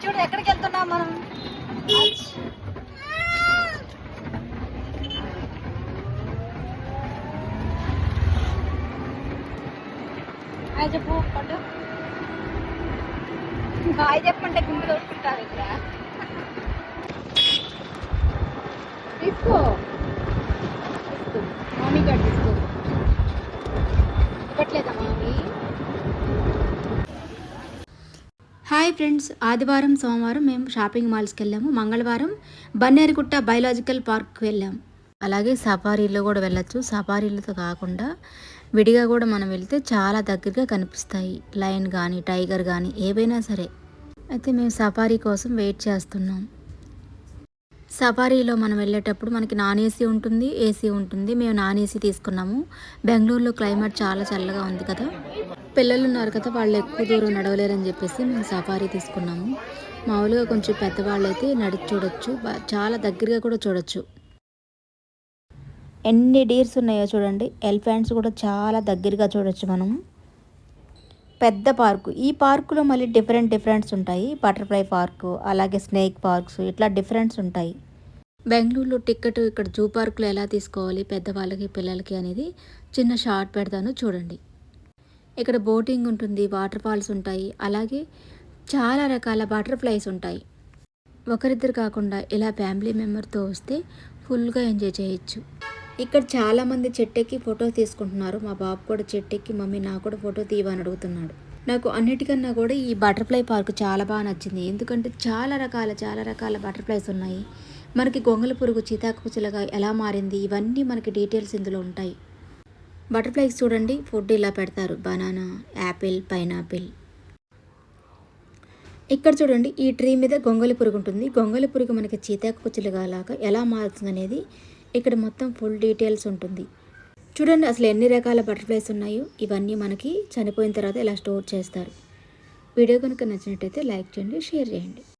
చూడు ఎక్కడికి వెళ్తున్నాం మనం. హాయ్ చెప్పు పట్టు. హాయ్ చెప్పంటే గుంపు దొరుకుంటారు ఇక్కడ. తీసుకో మామీ గారు తీసుకో. ఇవ్వట్లేదా మామీ? హాయ్ ఫ్రెండ్స్, ఆదివారం సోమవారం మేము షాపింగ్ మాల్స్కి వెళ్ళాము. మంగళవారం బన్నేరుగుట్ట బయలాజికల్ పార్క్కి వెళ్ళాము. అలాగే సఫారీలో కూడా వెళ్ళచ్చు. సఫారీలతో కాకుండా విడిగా కూడా మనం వెళ్తే చాలా దగ్గరగా కనిపిస్తాయి. లయన్ కానీ టైగర్ కానీ ఏవైనా సరే. అయితే మేము సఫారీ కోసం వెయిట్ చేస్తున్నాం. సఫారీలో మనం వెళ్ళేటప్పుడు మనకి నాన్ ఏసీ ఉంటుంది, ఏసీ ఉంటుంది. మేము నాన్ ఏసీ తీసుకున్నాము. బెంగళూరులో క్లైమేట్ చాలా చల్లగా ఉంది కదా, పిల్లలు ఉన్నారు కదా, వాళ్ళు ఎక్కువ దూరం నడవలేరని చెప్పేసి మేము సఫారీ తీసుకున్నాము. మామూలుగా కొంచెం పెద్దవాళ్ళు అయితే నడిచి చూడొచ్చు, చాలా దగ్గరగా కూడా చూడొచ్చు. ఎన్ని డీర్స్ ఉన్నాయో చూడండి. ఎలిఫెంట్స్ కూడా చాలా దగ్గరగా చూడొచ్చు మనం. పెద్ద పార్కు. ఈ పార్కులో మళ్ళీ డిఫరెంట్స్ ఉంటాయి. బటర్ఫ్లై పార్కు, అలాగే స్నేక్ పార్క్స్, ఇట్లా డిఫరెంట్స్ ఉంటాయి. బెంగళూరులో టికెట్ ఇక్కడ జూ పార్కులో ఎలా తీసుకోవాలి పెద్దవాళ్ళకి పిల్లలకి అనేది చిన్న షార్ట్ పెడతాను చూడండి. ఇక్కడ బోటింగ్ ఉంటుంది, వాటర్ ఫాల్స్ ఉంటాయి, అలాగే చాలా రకాల బటర్ఫ్లైస్ ఉంటాయి. ఒకరిద్దరు కాకుండా ఇలా ఫ్యామిలీ మెంబర్తో వస్తే ఫుల్గా ఎంజాయ్ చేయొచ్చు. ఇక్కడ చాలామంది చెట్టెక్కి ఫోటో తీసుకుంటున్నారు. మా బాబు కూడా చెట్టెక్కి మమ్మీ నాకు కూడా ఫోటో తీయమని అడుగుతున్నాడు. నాకు అన్నిటికన్నా కూడా ఈ బటర్ఫ్లై పార్క్ చాలా బాగా నచ్చింది. ఎందుకంటే చాలా రకాల బటర్ఫ్లైస్ ఉన్నాయి. మనకి గొంగళ పురుగు, చితాకుచిలగా ఎలా మారింది, ఇవన్నీ మనకి డీటెయిల్స్ ఇందులో ఉంటాయి. బటర్ఫ్లైస్ చూడండి, ఫుడ్ ఇలా పెడతారు. Banana, Apple, pineapple. ఇక్కడ చూడండి, ఈ ట్రీ మీద గొంగళి పురుగు ఉంటుంది. గొంగళి పురుగు మనకి చితాకుచిలగా లాగా ఎలా మారుతుంది అనేది ఇక్కడ మొత్తం ఫుల్ డీటెయిల్స్ ఉంటుంది. చూడండి అసలు ఎన్ని రకాల బటర్ఫ్లైస్ ఉన్నాయో. ఇవన్నీ మనకి చనిపోయిన తర్వాత ఇలా స్టోర్ చేస్తారు. వీడియో కనుక నచ్చినట్టయితే లైక్ చేయండి, షేర్ చేయండి.